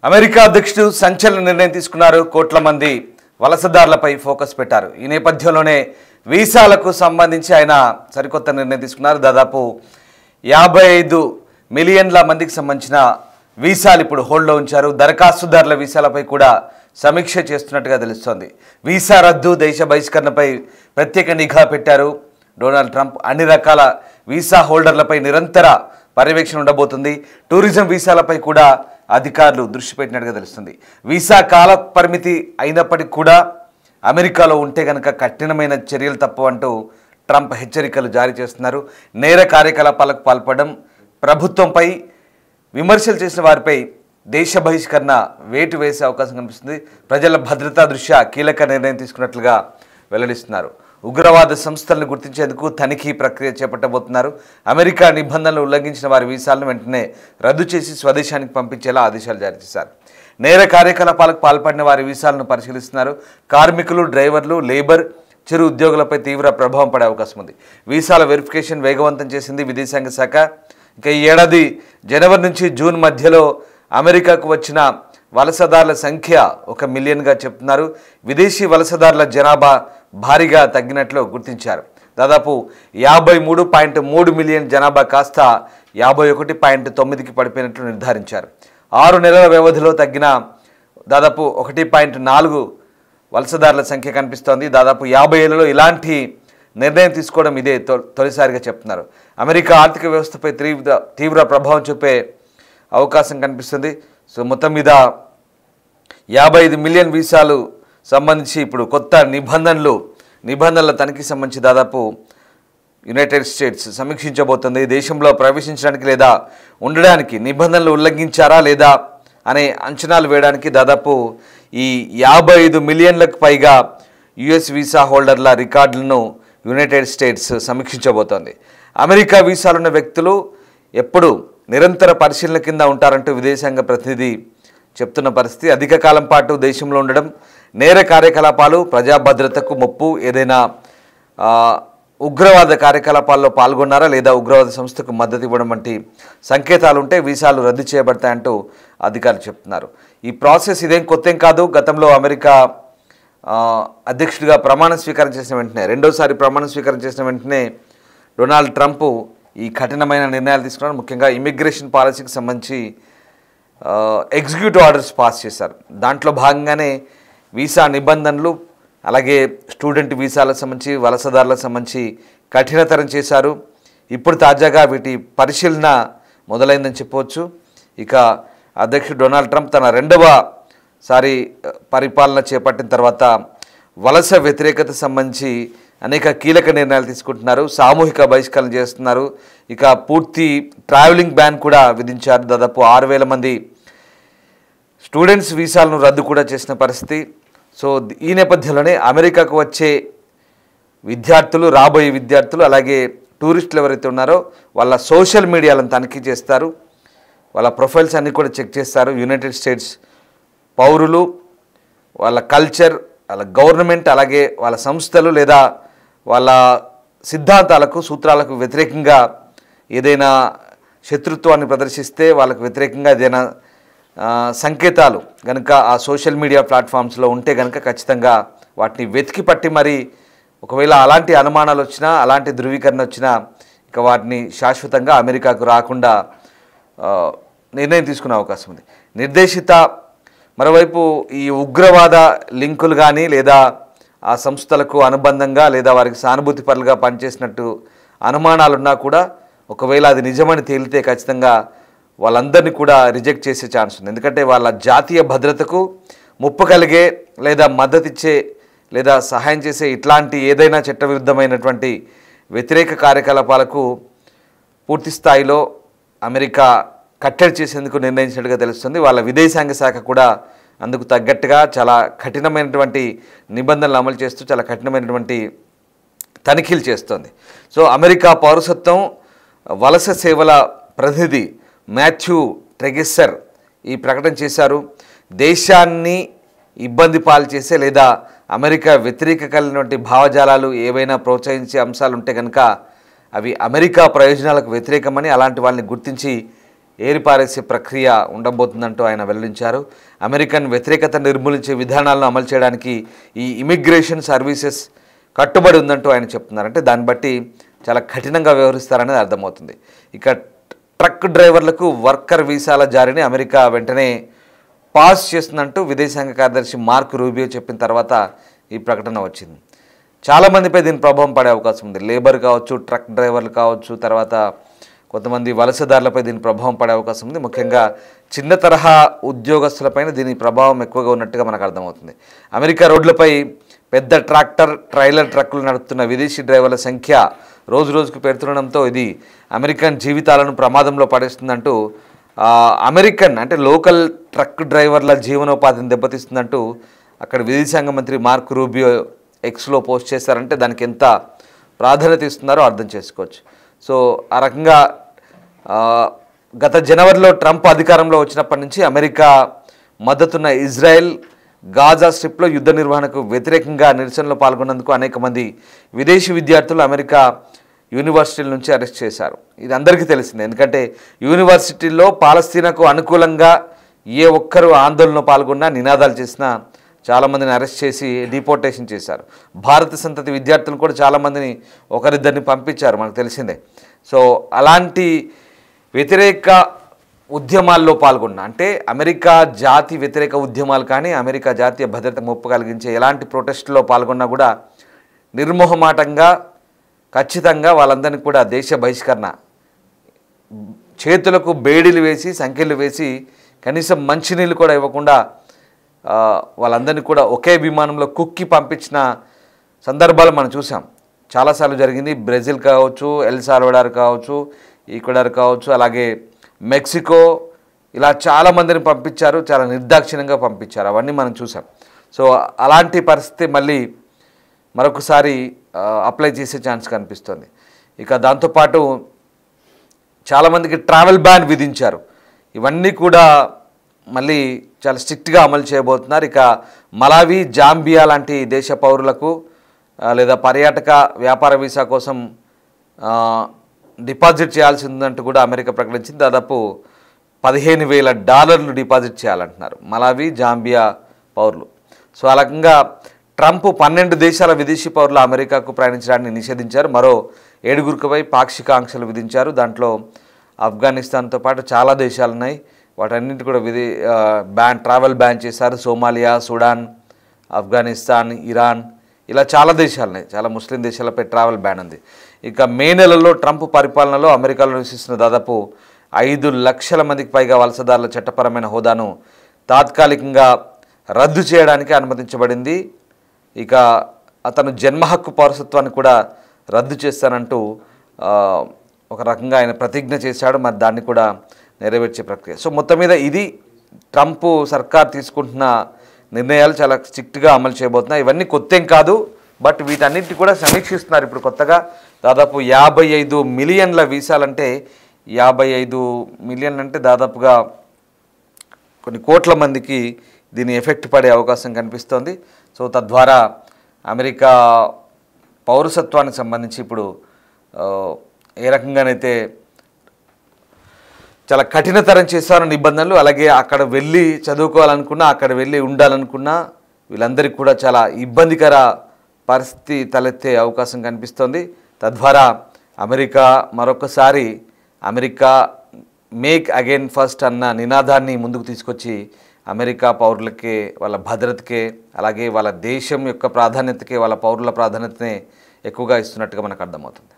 America అధ్యక్షుడు సంచలన నిర్ణయం తీసుకున్నారు. కోట్ల మంది వలసదారులపై ఫోకస్ పెట్టారు. ఈ నేపథ్యంలోనే వీసాలకు సంబంధించి ఆయన సరికొత్త నిర్ణయం తీసుకున్నారు. దాదాపు 55 మిలియన్ల మందికి సంబంధించిన వీసాలు ఇప్పుడు హోల్డ్లో ఉంచారు. దరఖాస్తుదారుల వీసాలపై కూడా సమీక్ష చేస్తున్నట్టుగా తెలుస్తోంది. వీసా రద్దు, దేశ బహిష్కరణపై ప్రత్యేక నిఘా పెట్టారు డొనాల్డ్ ట్రంప్. అన్ని రకాల వీసా హోల్డర్లపై నిరంతర పర్యవేక్షణ ఉండబోతుంది. టూరిజం వీసాలపై కూడా అధికారులు దృష్టి పెట్టినట్టుగా తెలుస్తుంది. వీసా కాల పరిమితి అయినప్పటికీ కూడా అమెరికాలో ఉంటే కనుక కఠినమైన చర్యలు తప్పవంటూ ట్రంప్ హెచ్చరికలు జారీ చేస్తున్నారు. నేర కార్యకలాపాలకు పాల్పడడం, ప్రభుత్వంపై విమర్శలు చేసిన వారిపై దేశ బహిష్కరణ వేటు వేసే అవకాశం కనిపిస్తుంది. ప్రజల భద్రతా దృష్ట్యా కీలక నిర్ణయం తీసుకున్నట్లుగా వెల్లడిస్తున్నారు. ఉగ్రవాద సంస్థలను గుర్తించేందుకు తనిఖీ ప్రక్రియ చేపట్టబోతున్నారు. అమెరికా నిబంధనలు ఉల్లంఘించిన వారి వీసాలను వెంటనే రద్దు చేసి స్వదేశానికి పంపించేలా ఆదేశాలు జారీ చేశారు. నేర కార్యకలాపాలకు పాల్పడిన వారి వీసాలను పరిశీలిస్తున్నారు. కార్మికులు, డ్రైవర్లు, లేబర్, చిరు ఉద్యోగులపై తీవ్ర ప్రభావం పడే అవకాశం ఉంది. వీసాల వెరిఫికేషన్ వేగవంతం చేసింది విదేశాంగ శాఖ. ఇక ఈ ఏడాది జనవరి నుంచి జూన్ మధ్యలో అమెరికాకు వచ్చిన వలసదారుల సంఖ్య 1 మిలియన్గా చెప్తున్నారు. విదేశీ వలసదారుల జనాభా భారీగా తగ్గినట్లు గుర్తించారు. దాదాపు 53.3 మిలియన్ జనాభా కాస్త 51.9కి పడిపోయినట్లు నిర్ధారించారు. 6 నెలల వ్యవధిలో తగ్గిన దాదాపు 1.4 వలసదారుల సంఖ్య కనిపిస్తోంది. దాదాపు 50 ఏళ్లలో ఇలాంటి నిర్ణయం తీసుకోవడం ఇదే తొలిసారిగా చెప్తున్నారు. అమెరికా ఆర్థిక వ్యవస్థపై తీవ్ర ప్రభావం చూపే అవకాశం కనిపిస్తుంది. సో మొత్తం మీద 55 మిలియన్ వీసాలు సంబంధించి ఇప్పుడు కొత్త నిబంధనల తనిఖీ సంబంధించి దాదాపు యునైటెడ్ స్టేట్స్ సమీక్షించబోతుంది. దేశంలో ప్రవేశించడానికి లేదా ఉండడానికి నిబంధనలు ఉల్లంఘించారా లేదా అనే అంచనాలు వేయడానికి దాదాపు ఈ 55 మిలియన్లకు పైగా యుఎస్ వీసా హోల్డర్ల రికార్డులను యునైటెడ్ స్టేట్స్ సమీక్షించబోతోంది. అమెరికా వీసాలున్న వ్యక్తులు ఎప్పుడు నిరంతర పరిశీలన కింద ఉంటారంటూ విదేశాంగ ప్రతినిధి చెప్తున్న పరిస్థితి. అధిక కాలం పాటు దేశంలో ఉండడం, నేర కార్యకలాపాలు, ప్రజా భద్రతకు ముప్పు, ఏదైనా ఉగ్రవాద కార్యకలాపాల్లో పాల్గొన్నారా లేదా ఉగ్రవాద సంస్థకు మద్దతు ఇవ్వడం వంటి సంకేతాలు ఉంటే వీసాలు రద్దు చేయబడతాయంటూ అధికారులు చెప్తున్నారు. ఈ ప్రాసెస్ ఇదేం కొత్తేం కాదు. గతంలో అమెరికా అధ్యక్షుడిగా ప్రమాణ స్వీకారం చేసిన వెంటనే, రెండోసారి ప్రమాణ స్వీకారం చేసిన వెంటనే డొనాల్డ్ ట్రంప్ ఈ కఠినమైన నిర్ణయాలు తీసుకున్నారు. ముఖ్యంగా ఇమిగ్రేషన్ పాలసీకి సంబంధించి ఎగ్జిక్యూటివ్ ఆర్డర్స్ పాస్ చేశారు. దాంట్లో భాగంగానే వీసా నిబంధనలు, అలాగే స్టూడెంట్ వీసాలకు సంబంధించి, వలసదారులకు సంబంధించి కఠినతరం చేశారు. ఇప్పుడు తాజాగా వీటి పరిశీలన మొదలైందని చెప్పవచ్చు. ఇక అధ్యక్షుడు డొనాల్డ్ ట్రంప్ తన 2వసారి పరిపాలన చేపట్టిన తర్వాత వలస వ్యతిరేకత సంబంధించి అనేక కీలక నిర్ణయాలు తీసుకుంటున్నారు. సామూహిక బహిష్కరణ చేస్తున్నారు. ఇక పూర్తి ట్రావెలింగ్ బ్యాన్ కూడా విధించారు. దాదాపు 6,000 మంది స్టూడెంట్స్ వీసాలను రద్దు కూడా చేసిన పరిస్థితి. సో ఈ నేపథ్యంలోనే అమెరికాకు వచ్చే విద్యార్థులు, రాబోయే విద్యార్థులు, అలాగే టూరిస్టులు ఎవరైతే ఉన్నారో వాళ్ళ సోషల్ మీడియాలను తనిఖీ చేస్తారు. వాళ్ళ ప్రొఫైల్స్ అన్నీ కూడా చెక్ చేస్తారు. యునైటెడ్ స్టేట్స్ పౌరులు, వాళ్ళ కల్చర్, వాళ్ళ గవర్నమెంట్, అలాగే వాళ్ళ సంస్థలు లేదా వాళ్ళ సిద్ధాంతాలకు, సూత్రాలకు వ్యతిరేకంగా ఏదైనా శత్రుత్వాన్ని ప్రదర్శిస్తే, వాళ్ళకు వ్యతిరేకంగా ఏదైనా సంకేతాలు కనుక ఆ సోషల్ మీడియా ప్లాట్ఫామ్స్లో ఉంటే కనుక ఖచ్చితంగా వాటిని వెతికి పట్టి మరి ఒకవేళ అలాంటి అనుమానాలు వచ్చినా, అలాంటి ధృవీకరణ వచ్చినా ఇక వాటిని శాశ్వతంగా అమెరికాకు రాకుండా నిర్ణయం తీసుకునే అవకాశం ఉంది. నిర్దేశిత మరోవైపు ఈ ఉగ్రవాద లింకులు కానీ లేదా ఆ సంస్థలకు అనుబంధంగా లేదా వారికి సానుభూతి పరులుగా పనిచేసినట్టు అనుమానాలున్నా కూడా ఒకవేళ అది నిజమని తేలితే ఖచ్చితంగా వాళ్ళందరినీ కూడా రిజెక్ట్ చేసే ఛాన్స్ ఉంది. ఎందుకంటే వాళ్ళ జాతీయ భద్రతకు ముప్పు కలిగే లేదా మద్దతిచ్చే లేదా సహాయం చేసే ఇట్లాంటి ఏదైనా చట్టవిరుద్ధమైనటువంటి వ్యతిరేక కార్యకలాపాలకు పూర్తి స్థాయిలో అమెరికా కట్టడి చేసేందుకు నిర్ణయించినట్టుగా తెలుస్తుంది. వాళ్ళ విదేశాంగ శాఖ కూడా అందుకు తగ్గట్టుగా చాలా కఠినమైనటువంటి నిబంధనలు అమలు చేస్తూ చాలా కఠినమైనటువంటి తనిఖీలు చేస్తోంది. సో అమెరికా పౌరసత్వం వలస సేవల ప్రతినిధి మాథ్యూ ట్రెగెస్సర్ ఈ ప్రకటన చేశారు. దేశాన్ని ఇబ్బంది పాలు చేసే లేదా అమెరికా వ్యతిరేక కలిగినటువంటి భావజాలాలు ఏవైనా ప్రోత్సహించే అంశాలు ఉంటే కనుక అవి అమెరికా ప్రయోజనాలకు వ్యతిరేకమని, అలాంటి వాళ్ళని గుర్తించి ఏరిపారేసే ప్రక్రియ ఉండబోతుందంటూ ఆయన వెల్లడించారు. అమెరికన్ వ్యతిరేకత నిర్మూలించే విధానాలను అమలు చేయడానికి ఈ ఇమిగ్రేషన్ సర్వీసెస్ కట్టుబడి ఉందంటూ ఆయన చెప్తున్నారు. అంటే దాన్ని బట్టి చాలా కఠినంగా వ్యవహరిస్తారనేది అర్థమవుతుంది. ఇక ట్రక్ డ్రైవర్లకు వర్కర్ వీసాల జారీని అమెరికా వెంటనే పాస్ చేస్తుందంటూ విదేశాంగ కార్యదర్శి మార్క్ రూబియో చెప్పిన తర్వాత ఈ ప్రకటన వచ్చింది. చాలామందిపై దీని ప్రభావం పడే అవకాశం ఉంది. లేబర్ కావచ్చు, ట్రక్ డ్రైవర్లు కావచ్చు, తర్వాత కొంతమంది వలసదారులపై దీని ప్రభావం పడే అవకాశం ఉంది. ముఖ్యంగా చిన్న తరహా ఉద్యోగస్తులపైన దీని ప్రభావం ఎక్కువగా ఉన్నట్టుగా మనకు అర్థమవుతుంది. అమెరికా రోడ్లపై పెద్ద ట్రాక్టర్, ట్రైలర్ ట్రక్కులు నడుపుతున్న విదేశీ డ్రైవర్ల సంఖ్య రోజు రోజుకు పెరుగుతుండడంతో ఇది అమెరికన్ జీవితాలను ప్రమాదంలో పడేస్తుందంటూ అమెరికన్ అంటే లోకల్ ట్రక్ డ్రైవర్ల జీవనోపాధిని దెబ్బతీస్తుందంటూ అక్కడ విదేశాంగ మంత్రి మార్క్ రూబియో ఎక్స్లో పోస్ట్ చేశారంటే దానికి ఎంత ప్రాధాన్యత ఇస్తున్నారో అర్థం చేసుకోవచ్చు. సో ఆ రకంగా గత జనవరిలో ట్రంప్ అధికారంలో వచ్చినప్పటి నుంచి అమెరికా మద్దతున్న ఇజ్రాయెల్ గాజా స్ట్రిప్లో యుద్ధ నిర్వహణకు వ్యతిరేకంగా నిరసనలో పాల్గొన్నందుకు అనేక మంది విదేశీ విద్యార్థులు అమెరికా యూనివర్సిటీల నుంచి అరెస్ట్ చేశారు. ఇది అందరికీ తెలిసిందే. ఎందుకంటే యూనివర్సిటీల్లో పాలస్తీనాకు అనుకూలంగా ఏ ఒక్కరు ఆందోళనలో పాల్గొన్నా, నినాదాలు చేసినా చాలామందిని అరెస్ట్ చేసి డిపోర్టేషన్ చేశారు. భారత సంతతి విద్యార్థులు కూడా చాలామందిని ఒకరిద్దరిని పంపించారు, మనకు తెలిసిందే. సో అలాంటి వ్యతిరేక ఉద్యమాల్లో పాల్గొన్న అంటే అమెరికా జాతి వ్యతిరేక ఉద్యమాలు కానీ అమెరికా జాతీయ భద్రత ముప్పు కలిగించే ఎలాంటి ప్రొటెస్టుల్లో పాల్గొన్నా కూడా నిర్మోహమాటంగా ఖచ్చితంగా వాళ్ళందరినీ కూడా దేశ బహిష్కరణ, చేతులకు బేడీలు వేసి సంఖ్యలు వేసి కనీసం మంచినీళ్ళు కూడా ఇవ్వకుండా వాళ్ళందరినీ కూడా ఒకే విమానంలో కుక్కి పంపించిన సందర్భాలు మనం చూసాం. చాలాసార్లు జరిగింది. బ్రెజిల్ కావచ్చు, ఎల్ సాల్వడార్ కావచ్చు, ఈక్వెడార్ కావచ్చు, అలాగే మెక్సికో, ఇలా చాలామందిని పంపించారు. చాలా నిర్దాక్షిణ్యంగా పంపించారు. అవన్నీ మనం చూసాం. సో అలాంటి పరిస్థితి మళ్ళీ మరొకసారి అప్లై చేసే ఛాన్స్ కనిపిస్తుంది. ఇక దాంతోపాటు చాలామందికి ట్రావెల్ బ్యాన్ విధించారు. ఇవన్నీ కూడా మళ్ళీ చాలా స్ట్రిక్ట్గా అమలు చేయబోతున్నారు. ఇక మలావి, జాంబియా లాంటి దేశ పౌరులకు లేదా పర్యాటక వ్యాపార వీసా కోసం డిపాజిట్ చేయాల్సి ఉందంటూ కూడా అమెరికా ప్రకటించింది. దాదాపు $15,000 డిపాజిట్ చేయాలంటున్నారు మలావి, జాంబియా పౌరులు. సో ఆ రకంగా ట్రంప్ 12 దేశాల విదేశీ పౌరులు అమెరికాకు ప్రయాణించడాన్ని నిషేధించారు. మరో 7గురిపై పాక్షిక ఆంక్షలు విధించారు. దాంట్లో ఆఫ్ఘనిస్తాన్తో పాటు చాలా దేశాలు ఉన్నాయి. వాటన్నింటి కూడా ట్రావెల్ బ్యాన్ చేశారు. సోమాలియా, సుడాన్, ఆఫ్ఘనిస్తాన్, ఇరాన్, ఇలా చాలా దేశాలు ఉన్నాయి. చాలా ముస్లిం దేశాలపై ట్రావెల్ బ్యాన్ ఉంది. ఇక మే నెలలో ట్రంప్ పరిపాలనలో అమెరికాలో నివసిస్తున్న దాదాపు 5 లక్షల మందికి పైగా వలసదారుల చట్టపరమైన హోదాను తాత్కాలికంగా రద్దు చేయడానికి అనుమతించబడింది. ఇక అతను జన్మ హక్కు పౌరసత్వాన్ని కూడా రద్దు చేస్తానంటూ ఒక రకంగా ఆయన ప్రతిజ్ఞ చేశాడు. మరి దాన్ని కూడా నెరవేర్చే ప్రక్రియ. సో మొత్తం మీద ఇది ట్రంప్ సర్కార్ తీసుకుంటున్న నిర్ణయాలు చాలా స్ట్రిక్ట్గా అమలు చేయబోతున్నాయి. ఇవన్నీ కొత్తేం కాదు, బట్ వీటన్నిటి కూడా సమీక్షిస్తున్నారు. ఇప్పుడు కొత్తగా దాదాపు 55 మిలియన్ల వీసాలంటే 55 మిలియన్లు అంటే దాదాపుగా కొన్ని కోట్ల మందికి దీని ఎఫెక్ట్ పడే అవకాశం కనిపిస్తోంది. సో తద్వారా అమెరికా పౌరసత్వానికి సంబంధించి ఇప్పుడు ఏ రకంగానైతే చాలా కఠినతరం చేస్తారన్న నిబంధనలు, అలాగే అక్కడ వెళ్ళి చదువుకోవాలనుకున్నా, అక్కడ వెళ్ళి ఉండాలనుకున్నా వీళ్ళందరికీ కూడా చాలా ఇబ్బందికర పరిస్థితి తలెత్తే అవకాశం కనిపిస్తోంది. తద్వారా అమెరికా మరొకసారి అమెరికా మేక్ అగైన్ ఫస్ట్ అన్న నినాదాన్ని ముందుకు తీసుకొచ్చి అమెరికా పౌరులకే, వాళ్ళ భద్రతకే, అలాగే వాళ్ళ దేశం యొక్క ప్రాధాన్యతకే, వాళ్ళ పౌరుల ప్రాధాన్యతనే ఎక్కువగా ఇస్తున్నట్టుగా మనకు అర్థమవుతుంది.